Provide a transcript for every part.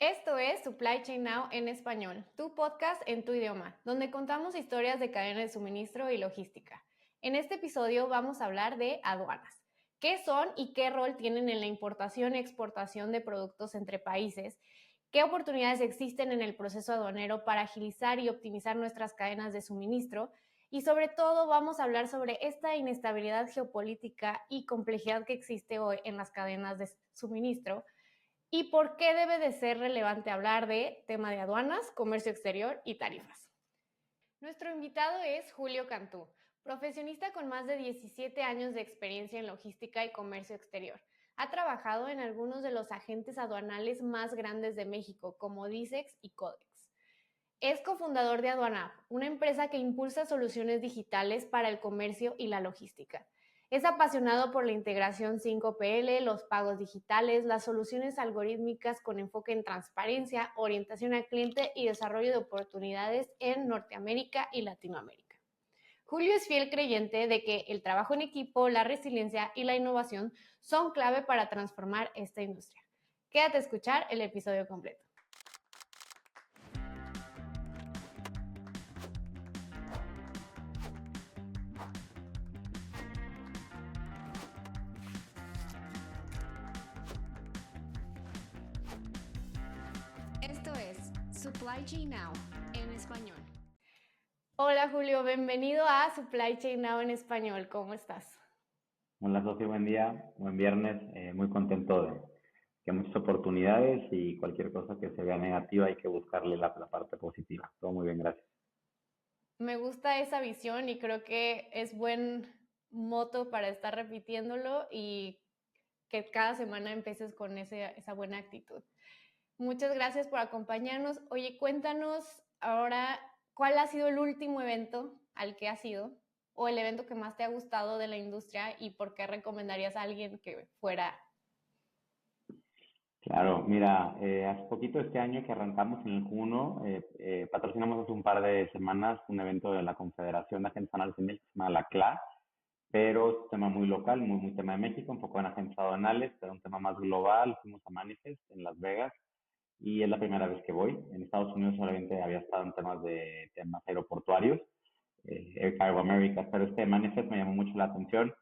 Esto es Supply Chain Now en español, tu podcast en tu idioma, donde contamos historias de cadena de suministro y logística. En este episodio vamos a hablar de aduanas. ¿Qué son y qué rol tienen en la importación y exportación de productos entre países? ¿Qué oportunidades existen en el proceso aduanero para agilizar y optimizar nuestras cadenas de suministro? Y sobre todo vamos a hablar sobre esta inestabilidad geopolítica y complejidad que existe hoy en las cadenas de suministro. ¿Y por qué debe de ser relevante hablar de tema de aduanas, comercio exterior y tarifas? Nuestro invitado es Julio Cantú, profesionista con más de 17 años de experiencia en logística y comercio exterior. Ha trabajado en algunos de los agentes aduanales más grandes de México, como Dicex y Codex. Es cofundador de AduanaApp, una empresa que impulsa soluciones digitales para el comercio y la logística. Es apasionado por la integración 5PL, los pagos digitales, las soluciones algorítmicas con enfoque en transparencia, orientación al cliente y desarrollo de oportunidades en Norteamérica y Latinoamérica. Julio es fiel creyente de que el trabajo en equipo, la resiliencia y la innovación son clave para transformar esta industria. Quédate a escuchar el episodio completo. Esto es Supply Chain Now en español. Hola Julio, bienvenido a Supply Chain Now en español. ¿Cómo estás? Hola Sofía, buen día, buen viernes. Muy contento de que hay muchas oportunidades y cualquier cosa que se vea negativa hay que buscarle la parte positiva. Todo muy bien, gracias. Me gusta esa visión y creo que es buen moto para estar repitiéndolo y que cada semana empieces con esa buena actitud. Muchas gracias por acompañarnos. Oye, cuéntanos ahora cuál ha sido el último evento al que has ido o el evento que más te ha gustado de la industria y por qué recomendarías a alguien que fuera. Claro, mira, hace poquito este año que arrancamos en el Q1, patrocinamos hace un par de semanas un evento de la Confederación de Agentes Aduanales en México, que se llama la CLA, pero es un tema muy local, muy tema de México, enfocado en agentes aduanales, pero un tema más global. Fuimos a Manifest en Las Vegas y es la primera vez que voy. En Estados Unidos solamente había estado en temas aeroportuarios, Air Cargo America, pero este Manifest me llamó mucho la atención.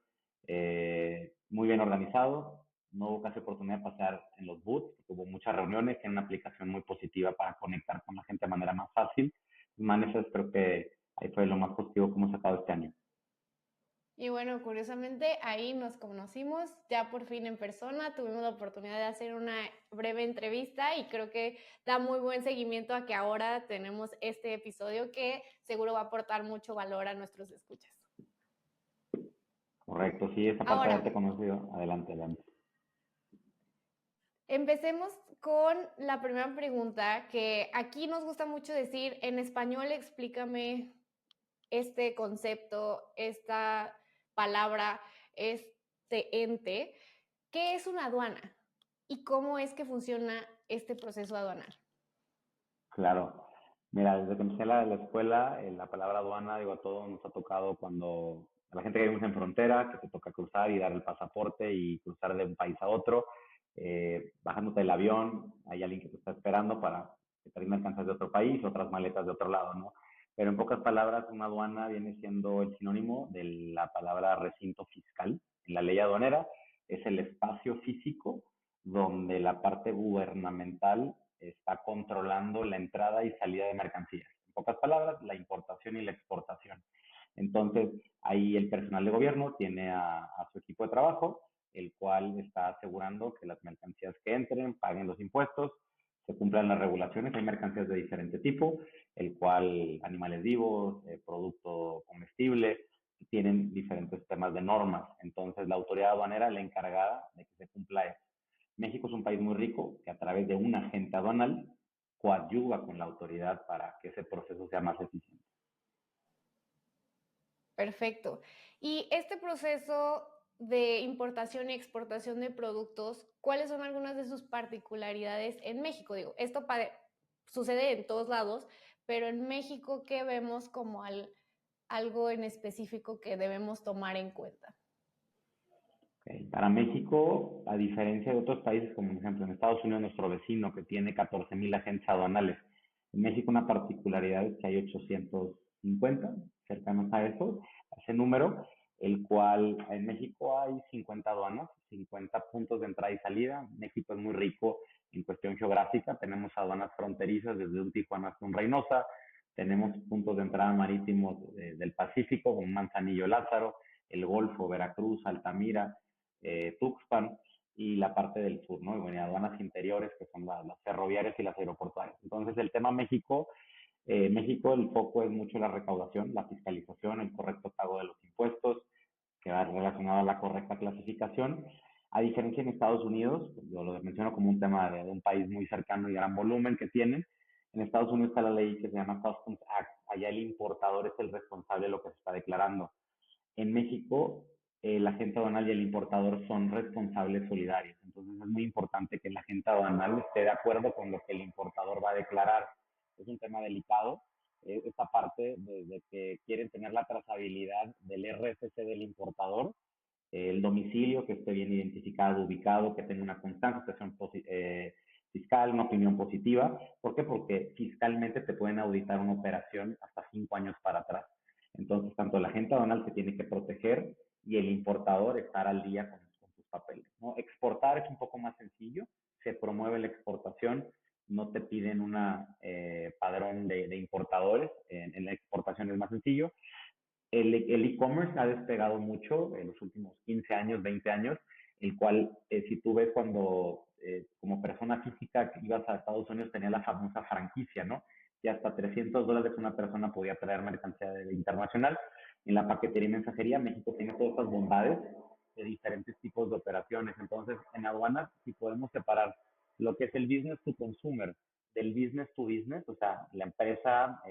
Muy bien organizado, no hubo casi oportunidad de pasar en los booths, porque hubo muchas reuniones, tiene una aplicación muy positiva para conectar con la gente de manera más fácil. Manifest creo que ahí fue lo más positivo que hemos sacado este año. Y bueno, curiosamente ahí nos conocimos ya por fin en persona, tuvimos la oportunidad de hacer una breve entrevista y creo que da muy buen seguimiento a que ahora tenemos este episodio que seguro va a aportar mucho valor a nuestros escuchas. Correcto, sí, esta parte de Ahora, haberte conocido, adelante. empecemos con la primera pregunta, que aquí nos gusta mucho decir en español, explícame este concepto, esta palabra, este ente. ¿Qué es una aduana? ¿Y cómo es que funciona este proceso aduanal? Claro. Mira, desde que empecé la escuela, la palabra aduana, digo, a todos nos ha tocado cuando a la gente que vivimos en frontera, que te toca cruzar y dar el pasaporte y cruzar de un país a otro, bajándote del avión, hay alguien que te está esperando para que te mercancías de otro país, otras maletas de otro lado, ¿no? Pero en pocas palabras, una aduana viene siendo el sinónimo de la palabra recinto fiscal. En la ley aduanera es el espacio físico donde la parte gubernamental está controlando la entrada y salida de mercancías. En pocas palabras, la importación y la exportación. Entonces, ahí el personal de gobierno tiene a su equipo de trabajo, el cual está asegurando que las mercancías que entren paguen los impuestos, se cumplan las regulaciones. Hay mercancías de diferente tipo, el cual animales vivos, producto comestible, tienen diferentes temas de normas. Entonces, la autoridad aduanera es la encargada de que se cumpla eso. México es un país muy rico que a través de un agente aduanal coadyuva con la autoridad para que ese proceso sea más eficiente. Perfecto. Y este proceso de importación y exportación de productos, ¿cuáles son algunas de sus particularidades en México? Digo, esto sucede en todos lados, pero en México, ¿qué vemos como algo en específico que debemos tomar en cuenta? Ok. Para México, a diferencia de otros países, como por ejemplo en Estados Unidos, nuestro vecino, que tiene 14,000 agentes aduanales, en México una particularidad es que hay 850 cercanos a eso, a ese número, el cual en México hay 50 aduanas, 50 puntos de entrada y salida. México es muy rico en cuestión geográfica, tenemos aduanas fronterizas desde un Tijuana hasta un Reynosa, tenemos puntos de entrada marítimos del Pacífico, como Manzanillo, Lázaro, el Golfo, Veracruz, Altamira, Tuxpan y la parte del sur, ¿no? Y bueno, aduanas interiores que son las ferroviarias y las aeroportuarias. Entonces, el tema México, México el foco es mucho la recaudación, la fiscalización, el correcto pago de los impuestos, que va relacionado a la correcta clasificación. A diferencia en Estados Unidos, yo lo menciono como un tema de un país muy cercano y gran volumen que tienen. En Estados Unidos está la ley que se llama Customs Act. Allá el importador es el responsable de lo que se está declarando. En México, el agente aduanal y el importador son responsables solidarios. Entonces es muy importante que el agente aduanal esté de acuerdo con lo que el importador va a declarar. Es un tema delicado. Esta parte de que quieren tener la trazabilidad del RFC del importador, el domicilio que esté bien identificado, ubicado, que tenga una constante situación fiscal, una opinión positiva. ¿Por qué? Porque fiscalmente te pueden auditar una operación hasta 5 años para atrás. Entonces, tanto el agente aduanal se tiene que proteger y el importador estar al día con sus papeles, ¿no? Exportar es un poco más sencillo, se promueve la exportación, no te piden una padrón de importadores, en la exportación es más sencillo. El e-commerce ha despegado mucho en los últimos 15 años, 20 años, el cual, si tú ves cuando como persona física ibas a Estados Unidos, tenía la famosa franquicia, ¿no? Y hasta $300 una persona podía traer mercancía internacional. En la paquetería y mensajería, México tiene todas estas bondades de diferentes tipos de operaciones. Entonces, en aduanas, si podemos separar lo que es el business to consumer del business to business, o sea, la empresa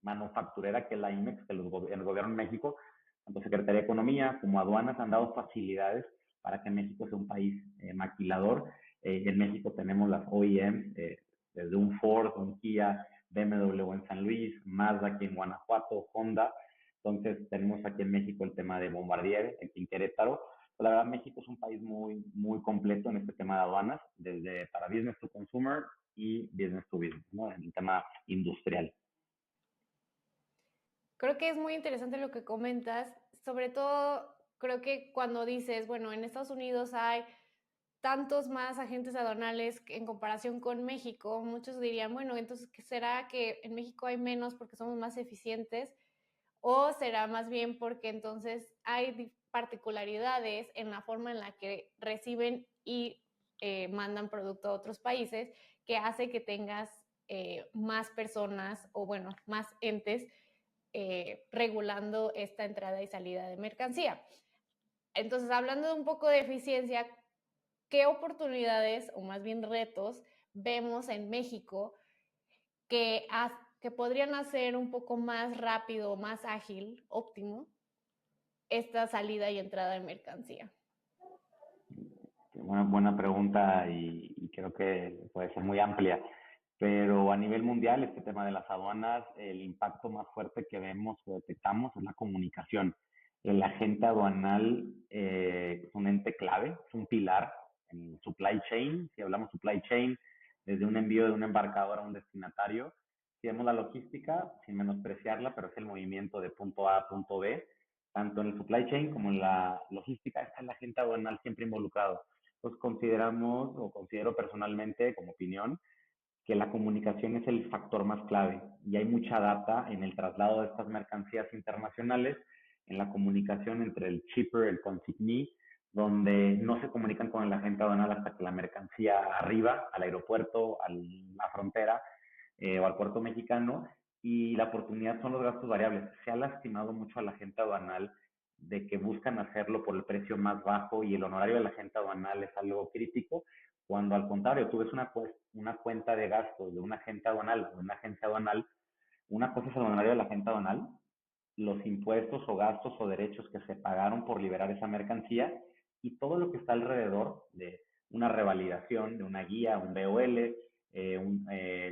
manufacturera que es la IMEX, que el gobierno de México, tanto Secretaría de Economía como aduanas han dado facilidades para que México sea un país maquilador. En México tenemos las OEMs, desde un Ford, un Kia, BMW en San Luis, Mazda aquí en Guanajuato, Honda. Entonces tenemos aquí en México el tema de Bombardier, aquí en Querétaro. La verdad, México es un país muy, muy completo en este tema de aduanas, desde para business to consumer y business to business, ¿no? En el tema industrial. Creo que es muy interesante lo que comentas, sobre todo creo que cuando dices, bueno, en Estados Unidos hay tantos más agentes aduanales en comparación con México, muchos dirían, bueno, entonces, ¿será que en México hay menos porque somos más eficientes? ¿O será más bien porque entonces hay particularidades en la forma en la que reciben y mandan producto a otros países que hace que tengas más personas o, bueno, más entes regulando esta entrada y salida de mercancía? Entonces, hablando de un poco de eficiencia, ¿qué oportunidades o más bien retos vemos en México que, que podrían hacer un poco más rápido, más ágil, óptimo, esta salida y entrada de mercancía? Buena pregunta y creo que puede ser muy amplia. Pero a nivel mundial, este tema de las aduanas, el impacto más fuerte que vemos o detectamos es la comunicación. El agente aduanal es un ente clave, es un pilar en supply chain. Si hablamos supply chain, desde un envío de un embarcador a un destinatario, si vemos la logística, sin menospreciarla, pero es el movimiento de punto A a punto B, tanto en el supply chain como en la logística, está el agente aduanal siempre involucrado. Pues consideramos, o considero personalmente como opinión, que la comunicación es el factor más clave y hay mucha data en el traslado de estas mercancías internacionales, en la comunicación entre el shipper, el consignee, donde no se comunican con el agente aduanal hasta que la mercancía arriba, al aeropuerto, a la frontera o al puerto mexicano, y la oportunidad son los gastos variables. Se ha lastimado mucho a la agente aduanal de que buscan hacerlo por el precio más bajo y el honorario de la agente aduanal es algo crítico, cuando al contrario, tú ves una cuenta de gastos de un agente aduanal o de una agencia aduanal, una cosa es el honorario de la agente aduanal, los impuestos o gastos o derechos que se pagaron por liberar esa mercancía y todo lo que está alrededor de una revalidación, de una guía, un BOL,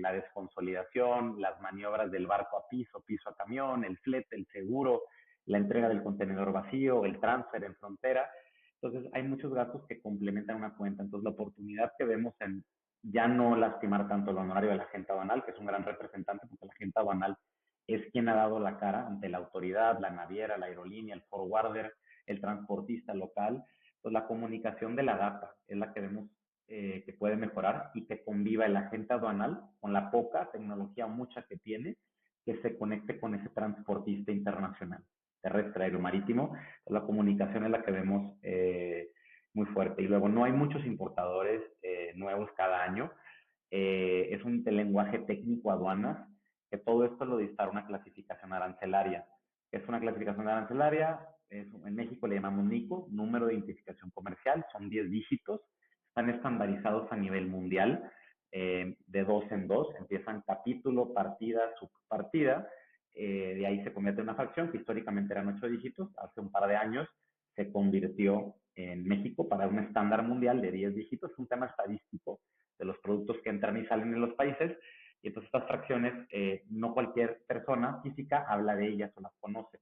la desconsolidación, las maniobras del barco a piso, piso a camión, el flete, el seguro, la entrega del contenedor vacío, el transfer en frontera. Entonces, hay muchos gastos que complementan una cuenta. Entonces, la oportunidad que vemos en ya no lastimar tanto el honorario de la agente aduanal, que es un gran representante, porque la agente aduanal es quien ha dado la cara ante la autoridad, la naviera, la aerolínea, el forwarder, el transportista local. Pues la comunicación de la data es la que vemos que puede mejorar y que conviva el agente aduanal con la poca tecnología, mucha que tiene, que se conecte con ese transportista internacional, terrestre, aéreo, marítimo. La comunicación es la que vemos muy fuerte. Y luego no hay muchos importadores nuevos cada año. Es un lenguaje técnico aduanas, que todo esto lo dispara una clasificación arancelaria. Es una clasificación arancelaria, en México le llamamos NICO, número de identificación comercial, son 10 dígitos, están estandarizados a nivel mundial, de dos en dos, empiezan capítulo, partida, subpartida, de ahí se convierte en una fracción, que históricamente eran 8 dígitos, hace un par de años se convirtió en México para un estándar mundial de 10 dígitos, es un tema estadístico de los productos que entran y salen en los países, y entonces estas fracciones, no cualquier persona física habla de ellas o las conoce,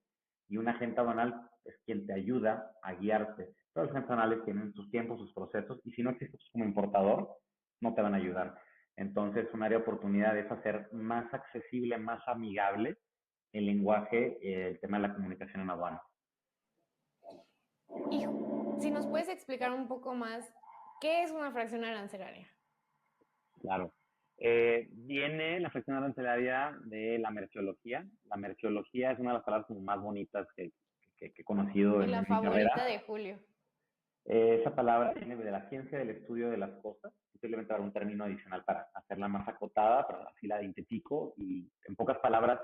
y un agente aduanal es quien te ayuda a guiarte. Todos los agentes aduanales tienen sus tiempos, sus procesos, y si no existes como importador, no te van a ayudar. Entonces, un área de oportunidad es hacer más accesible, más amigable el lenguaje, el tema de la comunicación en aduana. Y si nos puedes explicar un poco más, ¿qué es una fracción arancelaria? Claro. Viene la fracción arancelaria de la merceología. La merceología es una de las palabras como más bonitas que he conocido Y la en mi favorita carrera. de Julio. Esa palabra viene de la ciencia del estudio de las cosas. Simplemente dar un término adicional para hacerla más acotada, pero así la identifico. Y en pocas palabras,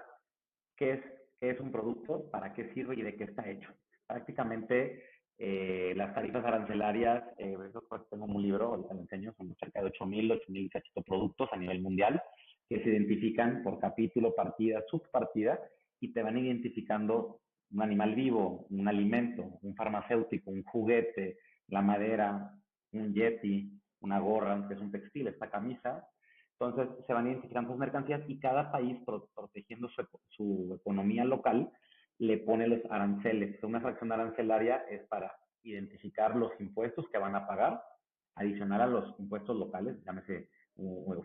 ¿qué es, qué es un producto? ¿Para qué sirve y de qué está hecho? Prácticamente las tarifas arancelarias, eso pues tengo un libro, ahorita lo enseño, son cerca de 8.000 productos a nivel mundial que se identifican por capítulo, partida, subpartida y te van identificando un animal vivo, un alimento, un farmacéutico, un juguete, la madera, un yeti, una gorra, que es un textil, esta camisa. Entonces se van identificando sus mercancías y cada país, protegiendo su economía local, le pone los aranceles. Una fracción arancelaria es para identificar los impuestos que van a pagar, adicional a los impuestos locales, llámese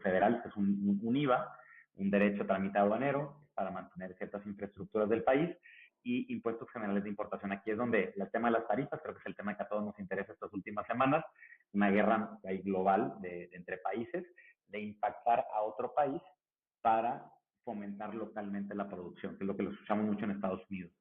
federal, que es un IVA, un derecho tramitado aduanero, para mantener ciertas infraestructuras del país, y impuestos generales de importación. Aquí es donde el tema de las tarifas, creo que es el tema que a todos nos interesa estas últimas semanas, una guerra global entre países, de impactar a otro país para fomentar localmente la producción, que es lo que lo escuchamos mucho en Estados Unidos.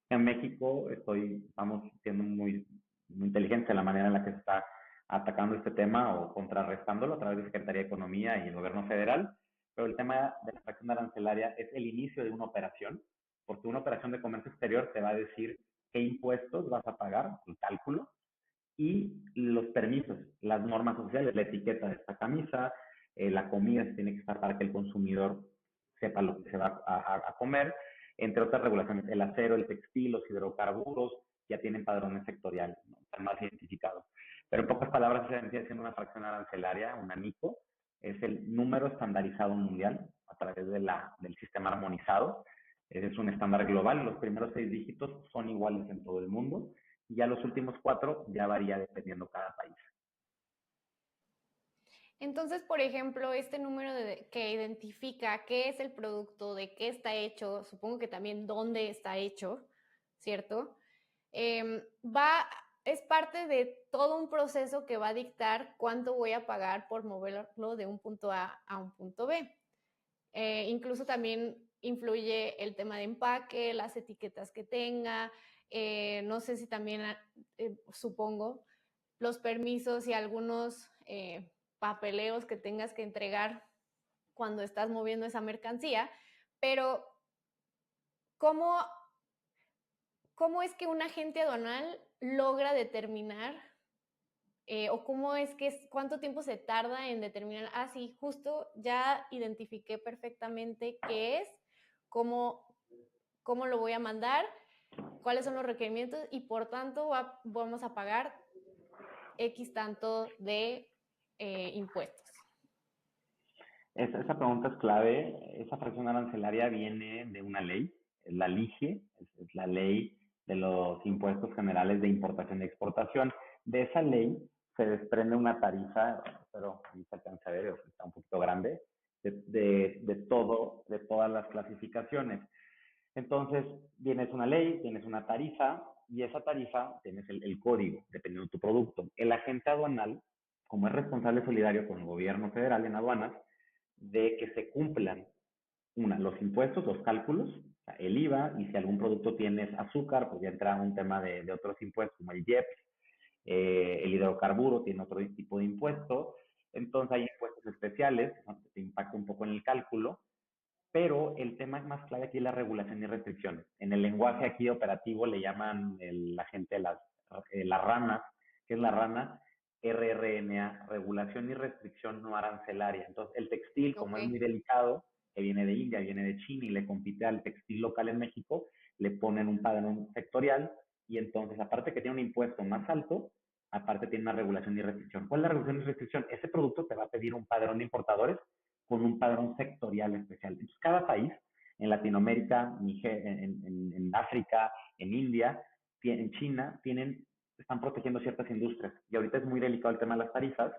En México estamos siendo muy inteligentes en la manera en la que se está atacando este tema o contrarrestándolo a través de Secretaría de Economía y el gobierno federal, pero el tema de la fracción arancelaria es el inicio de una operación, porque una operación de comercio exterior te va a decir qué impuestos vas a pagar, el cálculo, y los permisos, las normas sociales, la etiqueta de esta camisa, la comida tiene que estar para que el consumidor sepa lo que se va a comer, entre otras regulaciones. El acero, el textil, los hidrocarburos ya tienen padrones sectoriales, ¿no? Están más identificados. Pero en pocas palabras, se vendría siendo una fracción arancelaria, una NICO, es el número estandarizado mundial a través del sistema armonizado. Es un estándar global, los primeros 6 dígitos son iguales en todo el mundo, y ya los últimos 4 ya varía dependiendo cada país. Entonces, por ejemplo, este número que identifica qué es el producto, de qué está hecho, supongo que también dónde está hecho, ¿cierto? Es parte de todo un proceso que va a dictar cuánto voy a pagar por moverlo de un punto A a un punto B. Incluso también influye el tema de empaque, las etiquetas que tenga, no sé si también, supongo, los permisos y algunos papeleos que tengas que entregar cuando estás moviendo esa mercancía, pero ¿cómo es que un agente aduanal logra determinar o cómo es que, cuánto tiempo se tarda en determinar, sí, justo ya identifiqué perfectamente qué es, cómo lo voy a mandar, cuáles son los requerimientos y por tanto vamos a pagar X tanto de impuestos? Esa pregunta es clave. Esa fracción arancelaria viene de una ley, es la LIGE, es la ley de los impuestos generales de importación y exportación. De esa ley se desprende una tarifa, pero ahí se alcanza a ver, está un poquito grande, de todas las clasificaciones. Entonces, tienes una ley, tienes una tarifa, y esa tarifa tienes el código, dependiendo de tu producto. El agente aduanal, como es responsable solidario con el gobierno federal en aduanas, de que se cumplan, los impuestos, los cálculos, o sea, el IVA, y si algún producto tienes azúcar, pues ya entra un tema de otros impuestos, como el IEPS, el hidrocarburo tiene otro tipo de impuesto, entonces hay impuestos especiales, ¿no?, que te impacta un poco en el cálculo, pero el tema más clave aquí es la regulación y restricción. En el lenguaje aquí operativo le llaman la gente las ranas, que es la rana, RRNA, regulación y restricción no arancelaria. Entonces, el textil, como Ok, es muy delicado, que viene de India, viene de China y le compite al textil local en México, le ponen un padrón sectorial y entonces, aparte que tiene un impuesto más alto, aparte tiene una regulación y restricción. ¿Cuál es la regulación y restricción? Ese producto te va a pedir un padrón de importadores con un padrón sectorial especial. Entonces, cada país, en Latinoamérica, en África, en India, en China, están protegiendo ciertas industrias. Y ahorita es muy delicado el tema de las tarifas,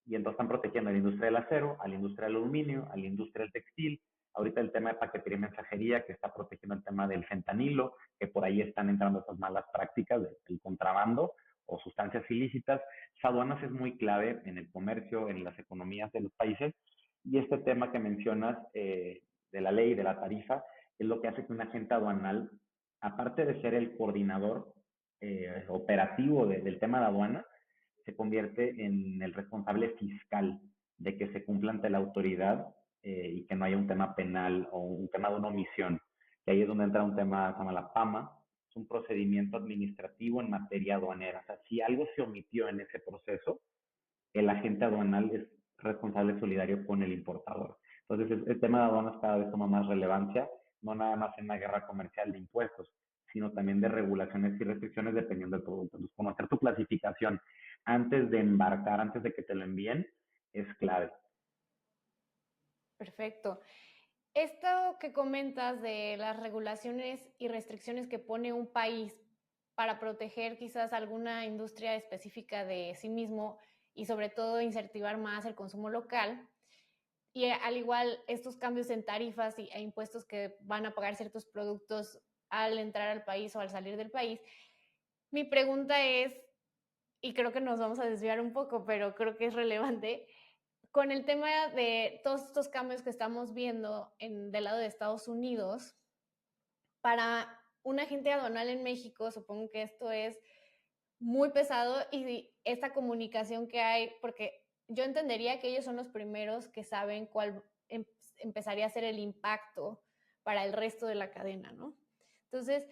y entonces están protegiendo a la industria del acero, a la industria del aluminio, a la industria del textil. Ahorita el tema de paquetería y mensajería, que está protegiendo el tema del fentanilo, que por ahí están entrando esas malas prácticas del contrabando o sustancias ilícitas. Aduanas es muy clave en el comercio, en las economías de los países, y este tema que mencionas de la ley, de la tarifa, es lo que hace que un agente aduanal, aparte de ser el coordinador operativo del tema de aduana, se convierte en el responsable fiscal de que se cumpla ante la autoridad y que no haya un tema penal o un tema de una omisión. Y ahí es donde entra un tema, se llama la PAMA, es un procedimiento administrativo en materia aduanera. O sea, si algo se omitió en ese proceso, el agente aduanal es responsable solidario con el importador. Entonces, el tema de aduanas cada vez toma más relevancia, no nada más en la guerra comercial de impuestos, sino también de regulaciones y restricciones dependiendo del producto. Entonces, conocer tu clasificación antes de embarcar, antes de que te lo envíen, es clave. perfecto. Esto que comentas de las regulaciones y restricciones que pone un país para proteger quizás alguna industria específica de sí mismo y sobre todo incentivar más el consumo local, y al igual estos cambios en tarifas e impuestos que van a pagar ciertos productos al entrar al país o al salir del país, mi pregunta es, y creo que nos vamos a desviar un poco, pero creo que es relevante, con el tema de todos estos cambios que estamos viendo del lado de Estados Unidos, para un agente aduanal en México, supongo que esto es muy pesado y esta comunicación que hay, porque yo entendería que ellos son los primeros que saben cuál empezaría a ser el impacto para el resto de la cadena, ¿no? Entonces,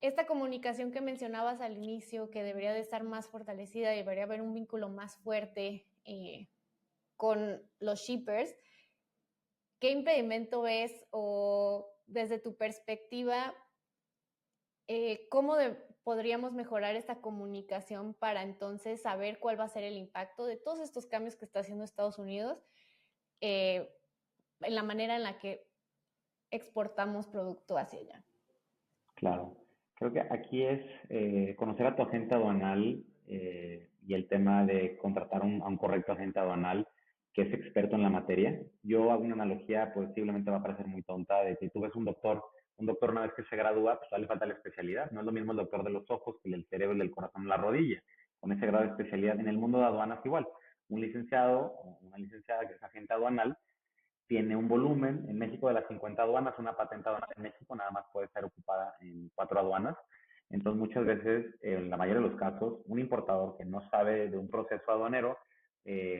esta comunicación que mencionabas al inicio, que debería de estar más fortalecida, debería haber un vínculo más fuerte con los shippers, ¿qué impedimento ves o desde tu perspectiva, cómo podríamos mejorar esta comunicación para entonces saber cuál va a ser el impacto de todos estos cambios que está haciendo Estados Unidos eh, en la manera en la que exportamos producto hacia allá? Claro. Creo que aquí es conocer a tu agente aduanal y el tema de contratar a un correcto agente aduanal que es experto en la materia. Yo hago una analogía, posiblemente va a parecer muy tonta, de que tú ves un doctor una vez que se gradúa, pues le falta la especialidad. No es lo mismo el doctor de los ojos que el del cerebro y del corazón en la rodilla. Con ese grado de especialidad en el mundo de aduanas igual. Un licenciado o una licenciada que es agente aduanal tiene un volumen. En México, de las 50 aduanas, una patente aduanal en México nada más puede ser ocupada en 4 aduanas. Entonces, muchas veces, en la mayoría de los casos, un importador que no sabe de un proceso aduanero,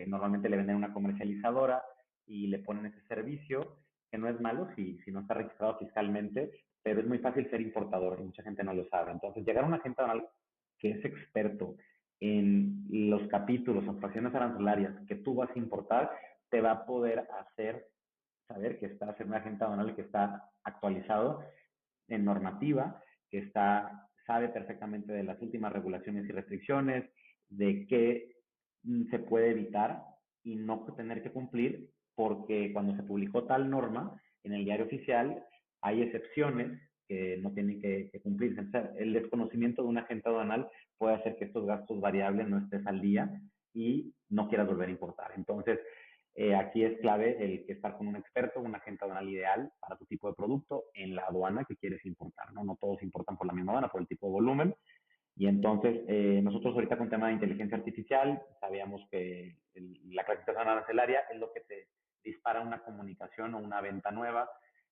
normalmente le venden una comercializadora y le ponen ese servicio, que no es malo si no está registrado fiscalmente, pero es muy fácil ser importador y mucha gente no lo sabe. Entonces, llegar a un agente aduanal que es experto en los capítulos o fracciones arancelarias que tú vas a importar, te va a poder hacer saber que está ser un agente aduanal que está actualizado en normativa, que sabe perfectamente de las últimas regulaciones y restricciones, de qué se puede evitar y no tener que cumplir, porque cuando se publicó tal norma en el diario oficial hay excepciones que no tienen que cumplirse. O sea, el desconocimiento de un agente aduanal puede hacer que estos gastos variables no estés al día y no quieras volver a importar. Entonces, aquí es clave el que estar con un experto, un agente aduanal ideal para tu tipo de producto en la aduana que quieres importar, ¿no? No todos importan por la misma aduana, por el tipo de volumen. Y entonces, nosotros ahorita con tema de inteligencia artificial, sabíamos que la clasificación arancelaria es lo que te dispara una comunicación o una venta nueva,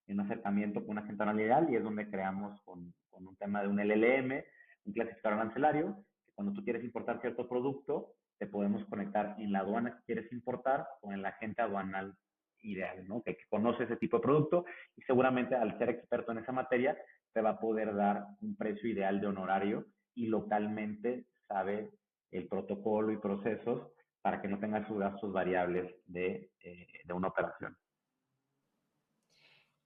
un acercamiento con una agente aduanal ideal, y es donde creamos con un tema de un LLM, un clasificador arancelario, que cuando tú quieres importar cierto producto, te podemos conectar en la aduana que quieres importar con el agente aduanal ideal, ¿no? Que conoce ese tipo de producto y seguramente al ser experto en esa materia te va a poder dar un precio ideal de honorario y localmente sabe el protocolo y procesos para que no tenga sus gastos variables de una operación.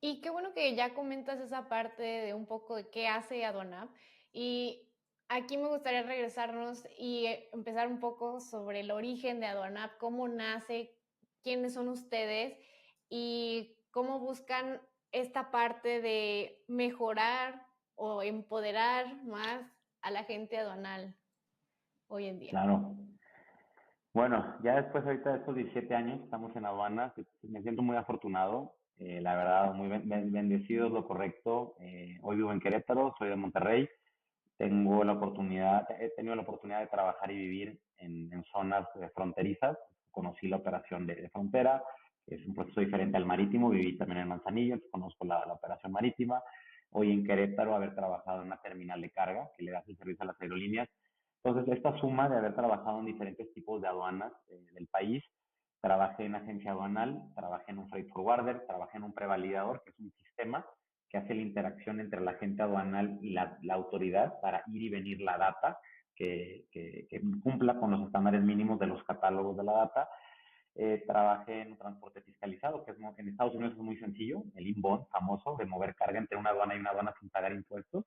Y qué bueno que ya comentas esa parte de un poco de qué hace Aduanap. Y aquí me gustaría regresarnos y empezar un poco sobre el origen de Aduanap, cómo nace, quiénes son ustedes y cómo buscan esta parte de mejorar o empoderar más a la gente aduanal hoy en día. Claro. Bueno, ya después ahorita de estos 17 años estamos en aduanas, me siento muy afortunado, la verdad, muy bendecido es lo correcto. Hoy vivo en Querétaro, soy de Monterrey, he tenido la oportunidad de trabajar y vivir en zonas fronterizas. Conocí la operación de frontera, es un proceso diferente al marítimo. Viví también en Manzanillo, entonces conozco la operación marítima. Hoy en Querétaro, haber trabajado en una terminal de carga que le da el servicio a las aerolíneas. Entonces, esta suma de haber trabajado en diferentes tipos de aduanas del país, trabajé en agencia aduanal, trabajé en un freight forwarder, trabajé en un prevalidador, que es un sistema que hace la interacción entre la agente aduanal y la autoridad para ir y venir la data, que cumpla con los estándares mínimos de los catálogos de la data. Trabajé en un transporte fiscalizado, que en Estados Unidos es muy sencillo, el inbound famoso, de mover carga entre una aduana y una aduana sin pagar impuestos.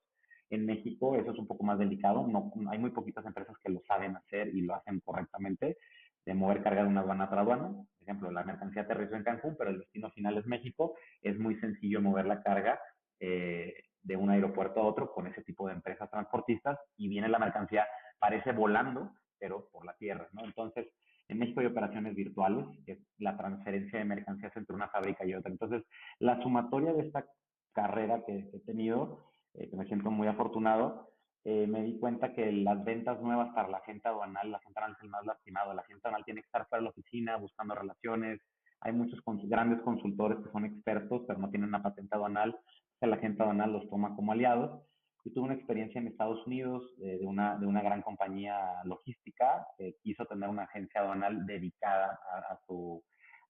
En México eso es un poco más delicado, no, hay muy poquitas empresas que lo saben hacer y lo hacen correctamente, de mover carga de una aduana a otra aduana. Por ejemplo, la mercancía aterrizó en Cancún, pero el destino final es México. Es muy sencillo mover la carga de un aeropuerto a otro con ese tipo de empresas transportistas y viene la mercancía, parece volando, pero por la tierra, ¿no? Entonces, en México hay operaciones virtuales, que es la transferencia de mercancías entre una fábrica y otra. Entonces, la sumatoria de esta carrera que he tenido, que me siento muy afortunado, me di cuenta que las ventas nuevas para la agente aduanal, la agente aduanal es el más lastimado. La agente aduanal tiene que estar fuera de la oficina buscando relaciones. Hay muchos grandes consultores que son expertos, pero no tienen una patente aduanal. La agente aduanal los toma como aliados. Yo tuve una experiencia en Estados Unidos de una gran compañía logística que quiso tener una agencia aduanal dedicada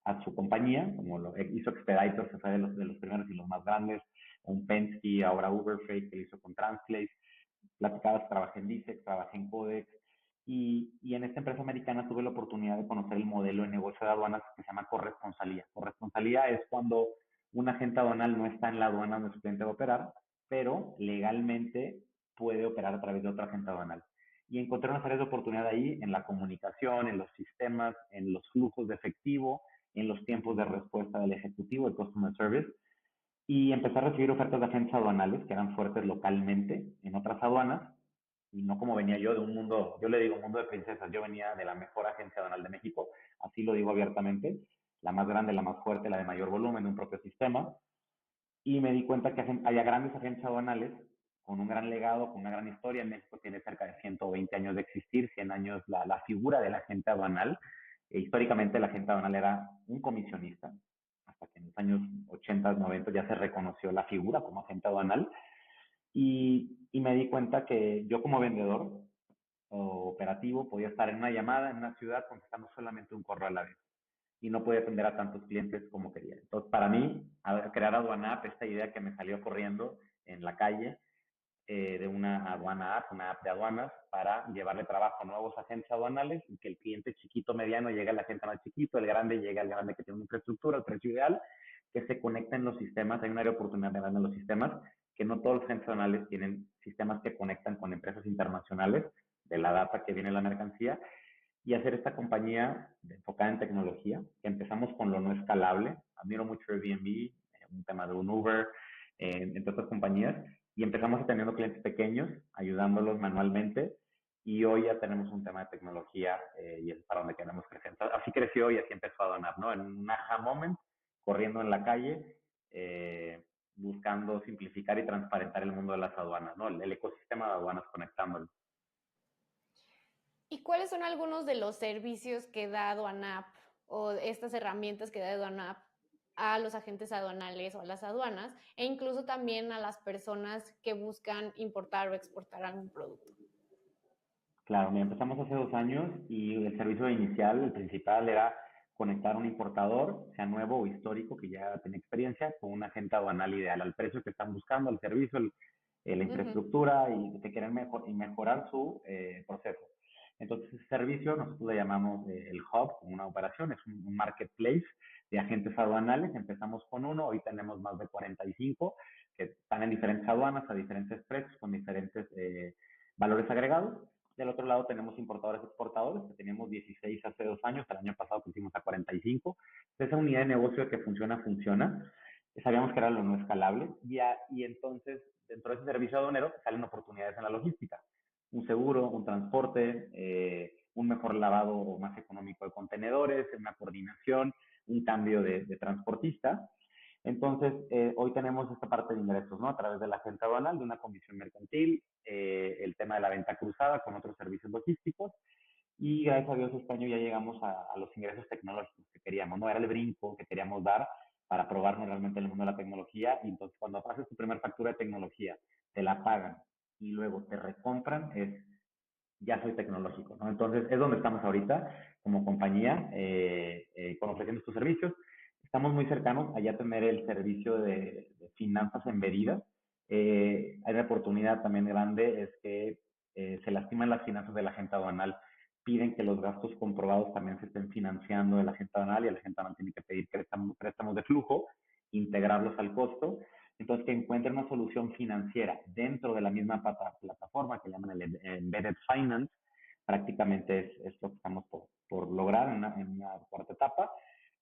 a su compañía, como lo hizo Expeditors, que fue de los primeros y los más grandes, un Penske, ahora Uber Freight, que lo hizo con Transplace. Platicabas, trabajé en Dicex, trabajé en Codex, y en esta empresa americana tuve la oportunidad de conocer el modelo de negocio de aduanas que se llama corresponsalía. Corresponsalía es cuando un agente aduanal no está en la aduana donde su cliente va a operar, pero legalmente puede operar a través de otra agente aduanal. Y encontré unas áreas de oportunidad ahí en la comunicación, en los sistemas, en los flujos de efectivo, en los tiempos de respuesta del ejecutivo, el customer service, y empecé a recibir ofertas de agentes aduanales que eran fuertes localmente en otras aduanas, y no como venía yo de un mundo, yo le digo mundo de princesas, yo venía de la mejor agencia aduanal de México, así lo digo abiertamente, la más grande, la más fuerte, la de mayor volumen, de un propio sistema, y me di cuenta que había grandes agencias aduanales con un gran legado, con una gran historia. En México tiene cerca de 120 años de existir, 100 años la figura del agente aduanal. Históricamente el agente aduanal era un comisionista, hasta que en los años 80, 90 ya se reconoció la figura como agente aduanal. Y me di cuenta que yo como vendedor o operativo podía estar en una llamada en una ciudad contestando solamente un correo a la vez y no podía atender a tantos clientes como quería. Entonces, para mí, crear Aduanap, esta idea que me salió corriendo en la calle, de una aduana app, una app de aduanas, para llevarle trabajo a nuevos agentes aduanales y que el cliente chiquito, mediano, llegue al agente más chiquito, el grande llegue al grande que tiene una infraestructura, el precio ideal, que se conecten los sistemas. Hay una área de oportunidad de ganar en los sistemas, que no todos los agentes aduanales tienen sistemas que conectan con empresas internacionales de la data que viene la mercancía, y hacer esta compañía enfocada en tecnología, que empezamos con lo no escalable. Admiro mucho Airbnb, un tema de un Uber, entre otras compañías, y empezamos teniendo clientes pequeños, ayudándolos manualmente, y hoy ya tenemos un tema de tecnología y es para donde queremos crecer. Así creció y así empezó a donar, ¿no? En un aha moment, corriendo en la calle, buscando simplificar y transparentar el mundo de las aduanas, ¿no? El ecosistema de aduanas conectándolo. ¿Y cuáles son algunos de los servicios que da Aduanap o estas herramientas que da Aduanap a los agentes aduanales o a las aduanas e incluso también a las personas que buscan importar o exportar algún producto? Claro, mira, empezamos hace 2 años y el servicio inicial, el principal, era conectar un importador, sea nuevo o histórico, que ya tiene experiencia, con un agente aduanal ideal, al precio que están buscando, al servicio, la Ujú. infraestructura y que quieren mejorar su proceso. Entonces, ese servicio nosotros le llamamos el hub, como una operación, es un marketplace de agentes aduanales. Empezamos con uno, hoy tenemos más de 45 que están en diferentes aduanas, a diferentes precios, con diferentes valores agregados. Del otro lado tenemos importadores exportadores, que teníamos 16 hace 2 años, el año pasado pusimos a 45. Esa unidad de negocio que funciona. Sabíamos que era lo no escalable y entonces dentro de ese servicio aduanero salen oportunidades en la logística. Un seguro, un transporte, un mejor lavado o más económico de contenedores, una coordinación, un cambio de transportista. Entonces, hoy tenemos esta parte de ingresos, ¿no? A través de la agente aduanal, de una comisión mercantil, el tema de la venta cruzada con otros servicios logísticos, y gracias a Dios este año ya llegamos a los ingresos tecnológicos que queríamos, ¿no? Era el brinco que queríamos dar para probarnos realmente en el mundo de la tecnología, y entonces cuando haces tu primer factura de tecnología, te la pagan y luego te recompran, ya soy tecnológico, ¿no? Entonces, es donde estamos ahorita como compañía, con ofreciendo estos servicios. Estamos muy cercanos a ya tener el servicio de finanzas embedidas. Hay una oportunidad también grande, es que se lastiman las finanzas de la agente aduanal, piden que los gastos comprobados también se estén financiando de la agente aduanal, y el agente aduanal tiene que pedir préstamos de flujo, integrarlos al costo. Entonces, que encuentren una solución financiera dentro de la misma plataforma que llaman el Embedded Finance, prácticamente es lo que estamos por lograr en una cuarta etapa.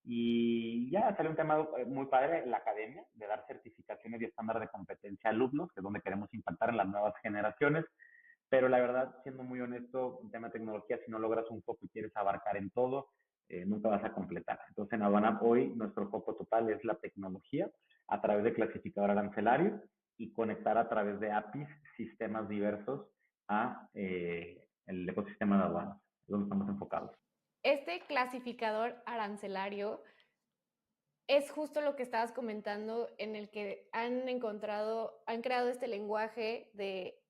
Y ya sale un tema muy padre en la academia, de dar certificaciones y estándar de competencia a alumnos, que es donde queremos impactar en las nuevas generaciones. Pero la verdad, siendo muy honesto, en tema de tecnología, si no logras un foco y quieres abarcar en todo, nunca vas a completar. Entonces, en Aduanap hoy nuestro foco total es la tecnología a través de clasificador arancelario y conectar a través de APIs sistemas diversos a el ecosistema de aduanas, es donde estamos enfocados. Este clasificador arancelario es justo lo que estabas comentando, en el que han creado este lenguaje de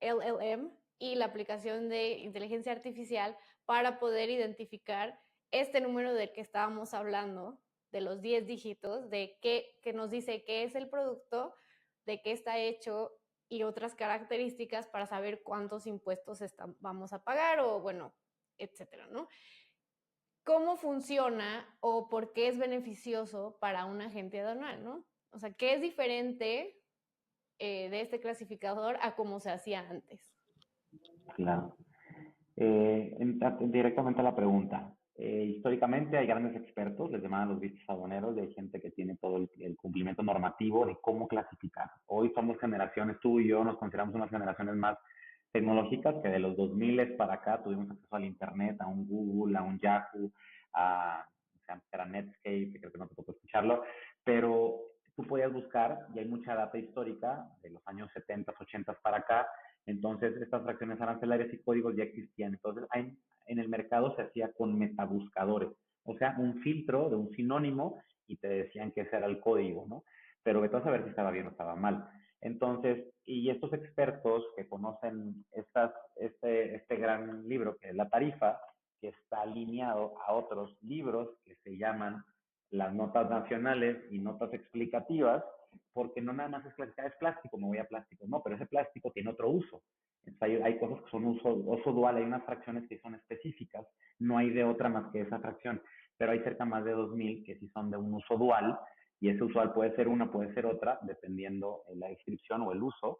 LLM y la aplicación de inteligencia artificial para poder identificar este número del que estábamos hablando, de los 10 dígitos, que nos dice qué es el producto, de qué está hecho y otras características para saber cuántos impuestos vamos a pagar o bueno, etcétera, ¿no? ¿Cómo funciona o por qué es beneficioso para un agente aduanal, ¿no? O sea, ¿qué es diferente de este clasificador a cómo se hacía antes? Claro. Directamente a la pregunta. Históricamente hay grandes expertos, les llaman los vistos aduaneros, y hay gente que tiene todo el cumplimiento normativo de cómo clasificar. Hoy somos generaciones, tú y yo nos consideramos unas generaciones más tecnológicas, que de los 2000 para acá tuvimos acceso al Internet, a un Google, a un Yahoo, o sea, era Netscape, que creo que no te tocó escucharlo, pero tú podías buscar, y hay mucha data histórica de los años 70, 80 para acá. Entonces, estas fracciones arancelarias y códigos ya existían. Entonces, en el mercado se hacía con metabuscadores, o sea, un filtro de un sinónimo, y te decían que ese era el código, ¿no? Pero vete a saber si estaba bien o estaba mal. Entonces, y estos expertos que conocen este gran libro que es La Tarifa, que está alineado a otros libros que se llaman las notas nacionales y notas explicativas, porque no nada más es clasificar, es plástico, me voy a plástico, no, pero ese plástico tiene otro uso. Entonces hay cosas que son uso dual, hay unas fracciones que son específicas, no hay de otra más que esa fracción, pero hay cerca más de 2000 que sí son de un uso dual, y ese usual puede ser una, puede ser otra, dependiendo la descripción o el uso.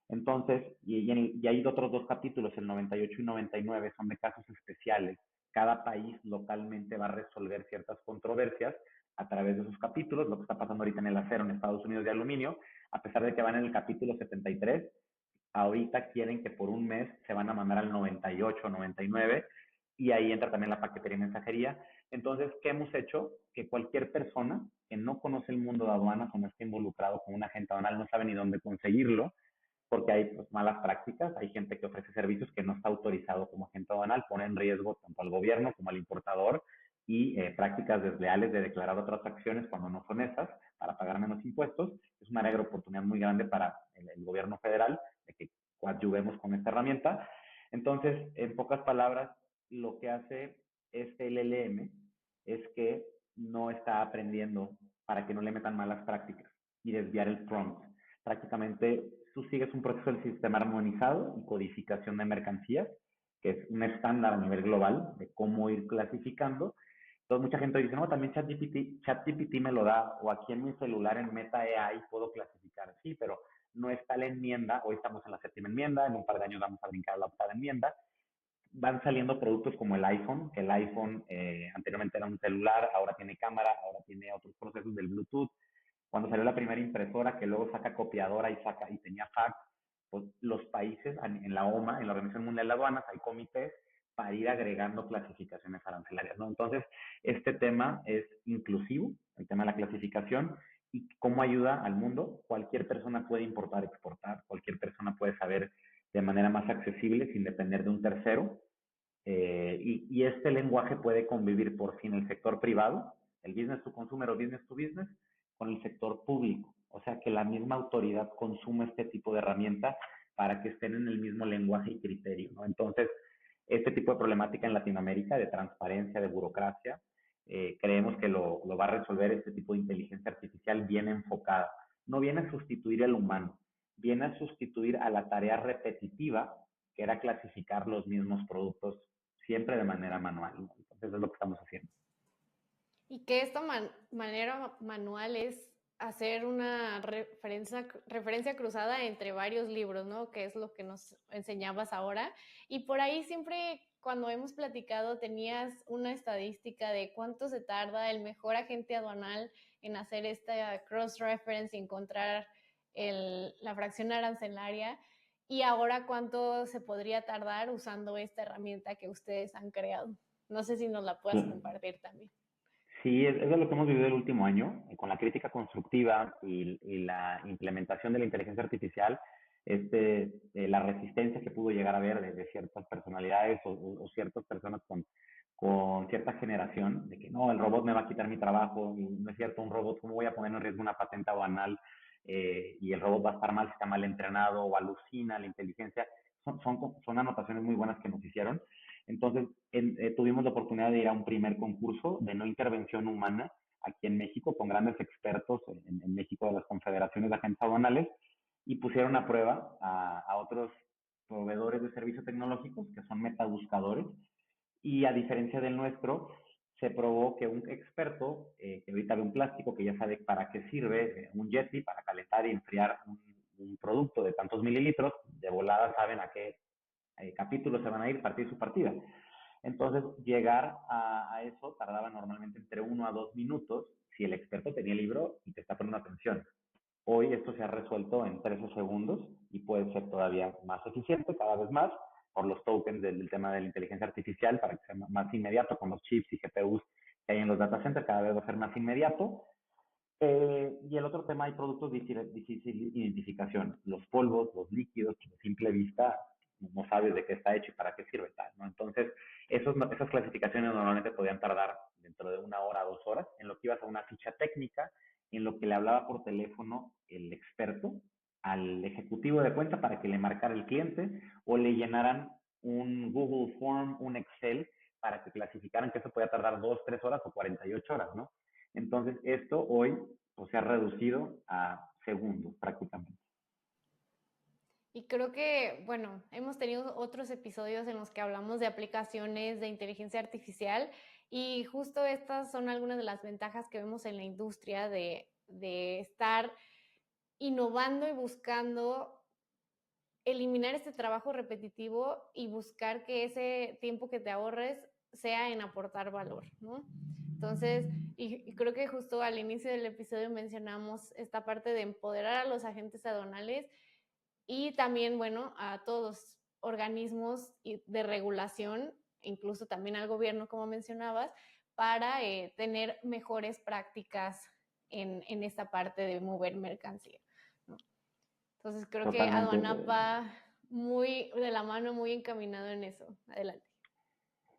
Entonces, y hay otros dos capítulos, el 98 y 99, son de casos especiales. Cada país localmente va a resolver ciertas controversias a través de sus capítulos, lo que está pasando ahorita en el acero en Estados Unidos de aluminio. a pesar de que van en el capítulo 73, ahorita quieren que por un mes se van a mandar al 98, 99, y ahí entra también la paquetería y mensajería. Entonces, ¿qué hemos hecho? Que cualquier persona que no conoce el mundo de aduanas o no esté involucrado con un agente aduanal no sabe ni dónde conseguirlo, porque hay pues, malas prácticas, hay gente que ofrece servicios que no está autorizado como agente aduanal, pone en riesgo tanto al gobierno como al importador, y prácticas desleales de declarar otras acciones cuando no son esas, para pagar menos impuestos. Es una área de oportunidad muy grande para el gobierno federal de que coadyuvemos con esta herramienta. Entonces, en pocas palabras, lo que hace este LLM es que no está aprendiendo para que no le metan malas prácticas y desviar el prompt. Prácticamente tú sigues un proceso del sistema armonizado y codificación de mercancías, que es un estándar a nivel global de cómo ir clasificando. Entonces mucha gente dice, no, también ChatGPT me lo da, o aquí en mi celular en Meta AI puedo clasificar. Sí, pero no está la enmienda, hoy estamos en la séptima enmienda, en un par de años vamos a brincar a la octava enmienda. Van saliendo productos como el iPhone, que el iPhone anteriormente era un celular, ahora tiene cámara, ahora tiene otros procesos del Bluetooth. Cuando salió la primera impresora, que luego saca copiadora y tenía fax, pues los países en la OMA, en la Organización Mundial de Aduanas, hay comités para ir agregando clasificaciones arancelarias, ¿no? Entonces, este tema es inclusivo, el tema de la clasificación, y cómo ayuda al mundo. Cualquier persona puede importar, exportar, cualquier persona puede saber de manera más accesible sin depender de un tercero. Y este lenguaje puede convivir por fin el sector privado, el business to consumer o business to business, con el sector público. O sea, que la misma autoridad consume este tipo de herramientas para que estén en el mismo lenguaje y criterio, ¿no? Entonces, este tipo de problemática en Latinoamérica, de transparencia, de burocracia, creemos que lo va a resolver este tipo de inteligencia artificial bien enfocada. No viene a sustituir al humano, viene a sustituir a la tarea repetitiva que era clasificar los mismos productos siempre de manera manual, ¿no? Entonces es lo que estamos haciendo. Y que esta manera manual es hacer una referencia cruzada entre varios libros, ¿no? Que es lo que nos enseñabas ahora. Y por ahí siempre, cuando hemos platicado, tenías una estadística de cuánto se tarda el mejor agente aduanal en hacer esta cross-reference y encontrar la fracción arancelaria. Y ahora, ¿cuánto se podría tardar usando esta herramienta que ustedes han creado? No sé si nos la puedas compartir también. Sí, es de lo que hemos vivido el último año, con la crítica constructiva y la implementación de la inteligencia artificial, la resistencia que pudo llegar a haber de ciertas personalidades o ciertas personas con cierta generación, de que no, el robot me va a quitar mi trabajo, y no es cierto, un robot, ¿cómo voy a poner en riesgo una patente aduanal? Y el robot va a estar mal, si está mal entrenado o alucina la inteligencia. Son anotaciones muy buenas que nos hicieron. Entonces, tuvimos la oportunidad de ir a un primer concurso de no intervención humana aquí en México, con grandes expertos en México de las confederaciones de agentes aduanales, y pusieron a prueba a otros proveedores de servicios tecnológicos que son metabuscadores, y a diferencia del nuestro, se probó que un experto, que ahorita ve un plástico, que ya sabe para qué sirve, un Yeti, para calentar y enfriar un producto de tantos mililitros, de volada saben a qué capítulos se van a ir, partida su partida. Entonces, llegar a eso tardaba normalmente entre 1 a 2 minutos si el experto tenía el libro y te está poniendo atención. Hoy esto se ha resuelto en 13 segundos y puede ser todavía más eficiente cada vez más por los tokens del tema de la inteligencia artificial, para que sea más inmediato con los chips y GPUs que hay en los data centers, cada vez va a ser más inmediato. Y el otro tema, hay productos de difícil identificación, los polvos, los líquidos, que a simple vista no sabes de qué está hecho y para qué sirve tal, ¿no? Entonces, esas clasificaciones normalmente podían tardar dentro de 1 hora, 2 horas, en lo que ibas a una ficha técnica, en lo que le hablaba por teléfono el experto al ejecutivo de cuenta para que le marcara el cliente, o le llenaran un Google Form, un Excel, para que clasificaran, que eso podía tardar 2, 3 horas o 48 horas, ¿no? Entonces, esto hoy pues, se ha reducido a segundos prácticamente. Y creo que, bueno, hemos tenido otros episodios en los que hablamos de aplicaciones de inteligencia artificial, y justo estas son algunas de las ventajas que vemos en la industria de estar innovando y buscando eliminar este trabajo repetitivo y buscar que ese tiempo que te ahorres sea en aportar valor, ¿no? Entonces, y creo que justo al inicio del episodio mencionamos esta parte de empoderar a los agentes aduanales y también, bueno, a todos los organismos de regulación, incluso también al gobierno, como mencionabas, para tener mejores prácticas en esta parte de mover mercancía, ¿no? Entonces creo que Totalmente. Aduana va muy de la mano, muy encaminado en eso. Adelante.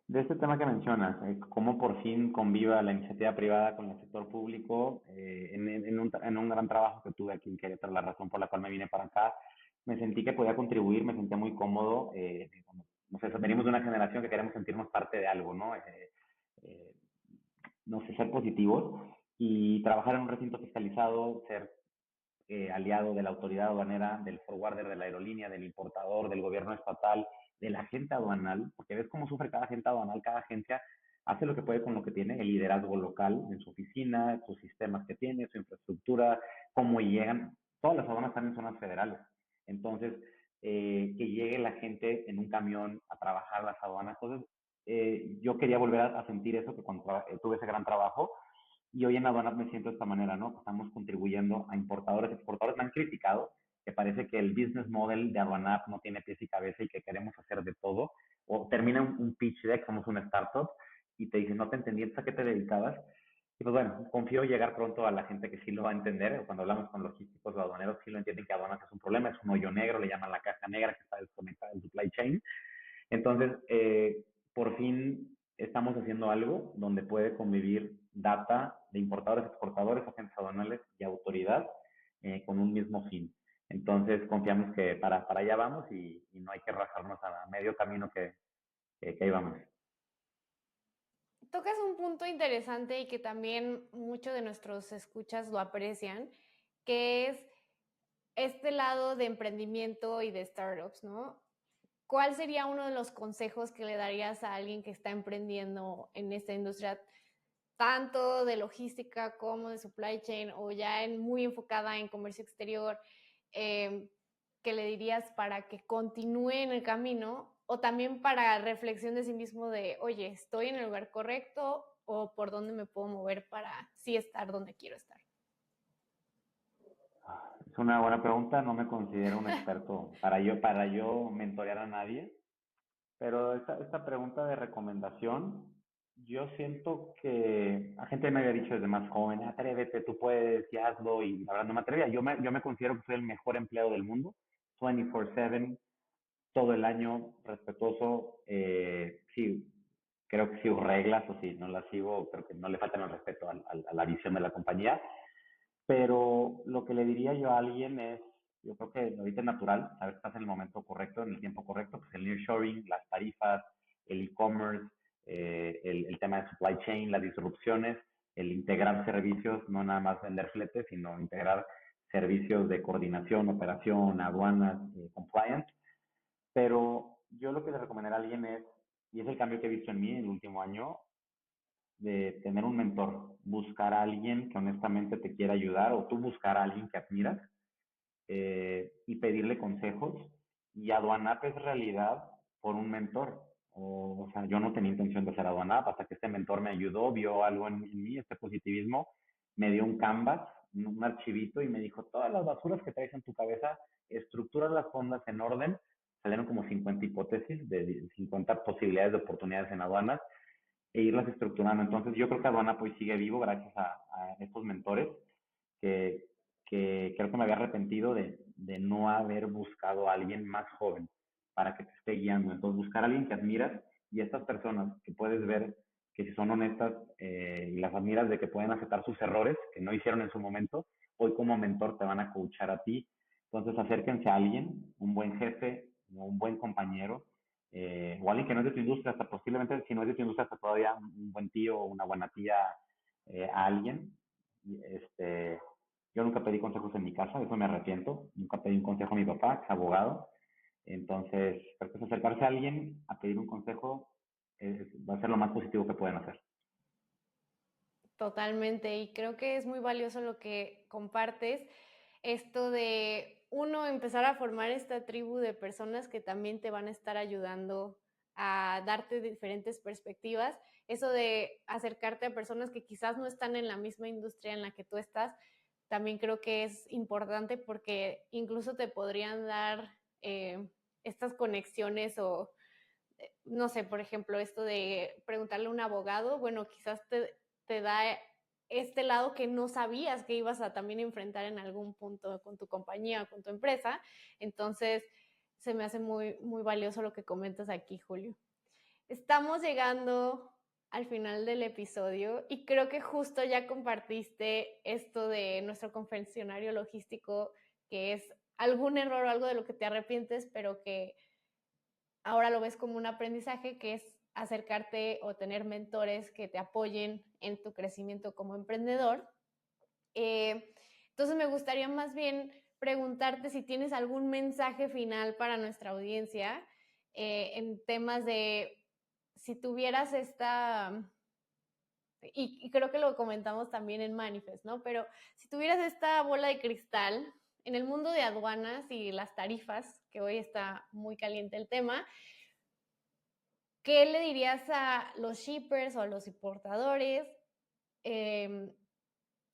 De este tema que mencionas, cómo por fin conviva la iniciativa privada con el sector público, en un gran trabajo que tuve aquí en Querétaro, la razón por la cual me vine para acá, me sentí que podía contribuir, me sentía muy cómodo. No sé, venimos de una generación que queremos sentirnos parte de algo, ¿no? Eh, no sé, ser positivos y trabajar en un recinto fiscalizado, ser aliado de la autoridad aduanera, del forwarder de la aerolínea, del importador, del gobierno estatal, del agente aduanal, porque ves cómo sufre cada agente aduanal, cada agencia hace lo que puede con lo que tiene, el liderazgo local en su oficina, sus sistemas que tiene, su infraestructura, cómo llegan. Todas las aduanas están en zonas federales. Entonces, que llegue la gente en un camión a trabajar las aduanas. Entonces, yo quería volver a sentir eso que cuando tuve ese gran trabajo, y hoy en aduanas me siento de esta manera, ¿no? Estamos contribuyendo a importadores, exportadores. Me han criticado que parece que el business model de Aduanap no tiene pies y cabeza y que queremos hacer de todo. O termina un pitch deck, somos una startup, y te dicen, no te entendí, ¿a qué te dedicabas? Y pues bueno, confío llegar pronto a la gente que sí lo va a entender. Cuando hablamos con logísticos o aduaneros, sí lo entienden que aduanas es un problema, es un hoyo negro, le llaman la caja negra que está desconectada del supply chain. Entonces, por fin estamos haciendo algo donde puede convivir data de importadores, exportadores, agentes aduanales y autoridad con un mismo fin. Entonces, confiamos que para allá vamos y no hay que rajarnos a medio camino que ahí vamos. Tocas un punto interesante y que también muchos de nuestros escuchas lo aprecian, que es este lado de emprendimiento y de startups, ¿no? ¿Cuál sería uno de los consejos que le darías a alguien que está emprendiendo en esta industria, tanto de logística como de supply chain o ya muy enfocada en comercio exterior? ¿Qué le dirías para que continúe en el camino o también para reflexión de sí mismo de, oye, ¿estoy en el lugar correcto o por dónde me puedo mover para sí estar donde quiero estar? Es una buena pregunta, no me considero un experto para yo mentorear a nadie, pero esta pregunta de recomendación, yo siento que la gente me había dicho desde más joven, atrévete, tú puedes, y hazlo, y la verdad no me atrevía. Yo me considero que soy el mejor empleado del mundo, 24/7, todo el año, respetuoso. Sí, creo que sigo reglas, o si no las sigo, creo que no le faltan el respeto a la visión de la compañía. Pero lo que le diría yo a alguien es, yo creo que ahorita es natural, saber que estás en el momento correcto, en el tiempo correcto, pues el nearshoring, las tarifas, el e-commerce, el tema de supply chain, las disrupciones, el integrar servicios, no nada más vender fletes, sino integrar servicios de coordinación, operación, aduanas, compliance. Pero yo lo que le recomendaría a alguien es, y es el cambio que he visto en mí en el último año, de tener un mentor, buscar a alguien que honestamente te quiera ayudar o tú buscar a alguien que admiras y pedirle consejos. Y Aduanap es realidad por un mentor. O sea, yo no tenía intención de hacer Aduanap hasta que este mentor me ayudó, vio algo en mí, este positivismo, me dio un canvas, un archivito y me dijo, todas las basuras que traes en tu cabeza, estructura las fondas en orden. Salieron como 50 hipótesis de 50 posibilidades de oportunidades en aduanas e irlas estructurando. Entonces, yo creo que Aduana pues sigue vivo gracias a estos mentores que, que creo que me había arrepentido de no haber buscado a alguien más joven para que te esté guiando. Entonces, buscar a alguien que admiras y estas personas que puedes ver que si son honestas y las admiras de que pueden aceptar sus errores que no hicieron en su momento, hoy como mentor te van a coachar a ti. Entonces, acérquense a alguien, un buen jefe, un buen compañero, o alguien que no es de tu industria, hasta posiblemente si no es de tu industria, hasta todavía un buen tío o una buena tía a alguien. Yo nunca pedí consejos en mi casa, eso me arrepiento. Nunca pedí un consejo a mi papá, que es abogado. Entonces, creo que es acercarse a alguien a pedir un consejo va a ser lo más positivo que pueden hacer. Totalmente, y creo que es muy valioso lo que compartes, esto de uno empezar a formar esta tribu de personas que también te van a estar ayudando a darte diferentes perspectivas. eso de acercarte a personas que quizás no están en la misma industria en la que tú estás, también creo que es importante porque incluso te podrían dar estas conexiones o, no sé, por ejemplo, esto de preguntarle a un abogado, bueno, quizás te da este lado que no sabías que ibas a también enfrentar en algún punto con tu compañía o con tu empresa. Entonces, se me hace muy, muy valioso lo que comentas aquí, Julio. Estamos llegando al final del episodio y creo que justo ya compartiste esto de nuestro confesionario logístico, que es algún error o algo de lo que te arrepientes, pero que ahora lo ves como un aprendizaje, que es acercarte o tener mentores que te apoyen en tu crecimiento como emprendedor. Entonces me gustaría más bien preguntarte si tienes algún mensaje final para nuestra audiencia en temas de si tuvieras y creo que lo comentamos también en Manifest, ¿no? Pero si tuvieras esta bola de cristal en el mundo de aduanas y las tarifas, que hoy está muy caliente el tema, ¿qué le dirías a los shippers o a los importadores de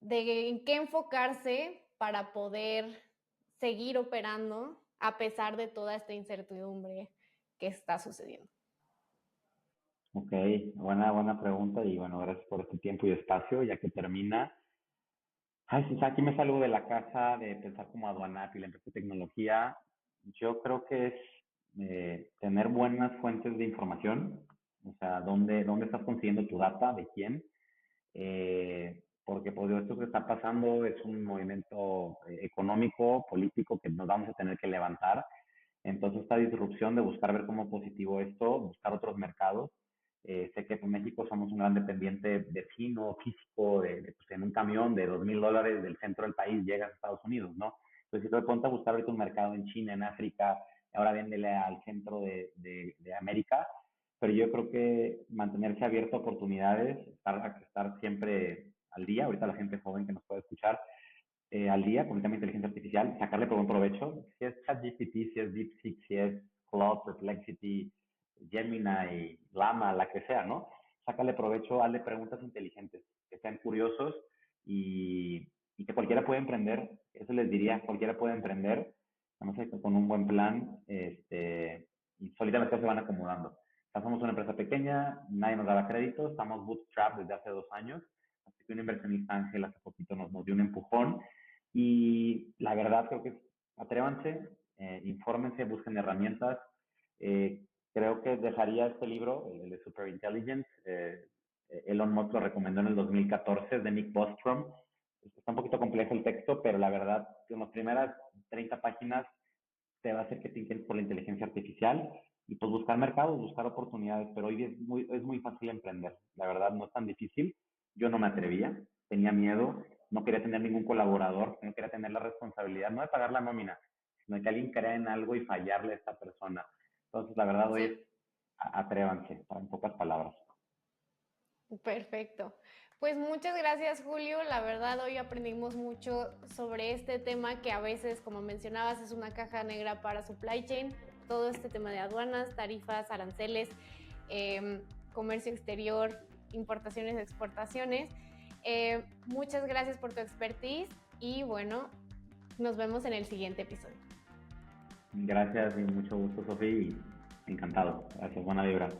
en qué enfocarse para poder seguir operando a pesar de toda esta incertidumbre que está sucediendo? Ok, buena pregunta y bueno, gracias por este tiempo y espacio, ya que termina. Ay, sí, aquí me salgo de la casa de pensar como aduanat y la empresa de tecnología. Yo creo que es tener buenas fuentes de información, o sea, dónde estás consiguiendo tu data, de quién, porque pues, esto que está pasando es un movimiento económico, político que nos vamos a tener que levantar. Entonces, esta disrupción de buscar ver como positivo esto, buscar otros mercados. Sé que en México somos un gran dependiente vecino, físico, pues, en un camión de $2,000 del centro del país llegas a Estados Unidos, ¿no? Entonces, si te ponte a buscar ahorita un mercado en China, en África, ahora véndele al centro de América, pero yo creo que mantenerse abierto a oportunidades, estar siempre al día, ahorita la gente joven que nos puede escuchar, al día con el tema de inteligencia artificial, sacarle por un provecho. Si es ChatGPT, si es DeepSeek, si es Claude, Perplexity, Gemini, Llama, la que sea, ¿no? Sácale provecho, hazle preguntas inteligentes, que sean curiosos y que cualquiera puede emprender. Eso les diría, cualquiera puede emprender, no sé, con un buen plan, y solitamente se van acomodando. O sea, somos una empresa pequeña, nadie nos daba crédito, estamos bootstrap desde hace 2 años, así que un inversionista ángel hace poquito nos dio un empujón y la verdad creo que atrévanse, infórmense, busquen herramientas. Eh, Creo que dejaría este libro, el de Superintelligence. Elon Musk lo recomendó en el 2014, es de Nick Bostrom. Está un poquito complejo el texto, pero la verdad, en las primeras 30 páginas te va a hacer que te inclines por la inteligencia artificial y pues buscar mercados, buscar oportunidades, pero hoy es muy fácil emprender. La verdad, no es tan difícil. Yo no me atrevía, tenía miedo, no quería tener ningún colaborador, no quería tener la responsabilidad, no de pagar la nómina, sino de que alguien crea en algo y fallarle a esta persona. Entonces, la verdad, hoy es Sí, atrévanse, en pocas palabras. perfecto. Pues muchas gracias, Julio. La verdad, hoy aprendimos mucho sobre este tema que a veces, como mencionabas, es una caja negra para supply chain. Todo este tema de aduanas, tarifas, aranceles, comercio exterior, importaciones, exportaciones. Muchas gracias por tu expertise y bueno, nos vemos en el siguiente episodio. Gracias y mucho gusto, Sofía, y encantado. Gracias, buena vibra.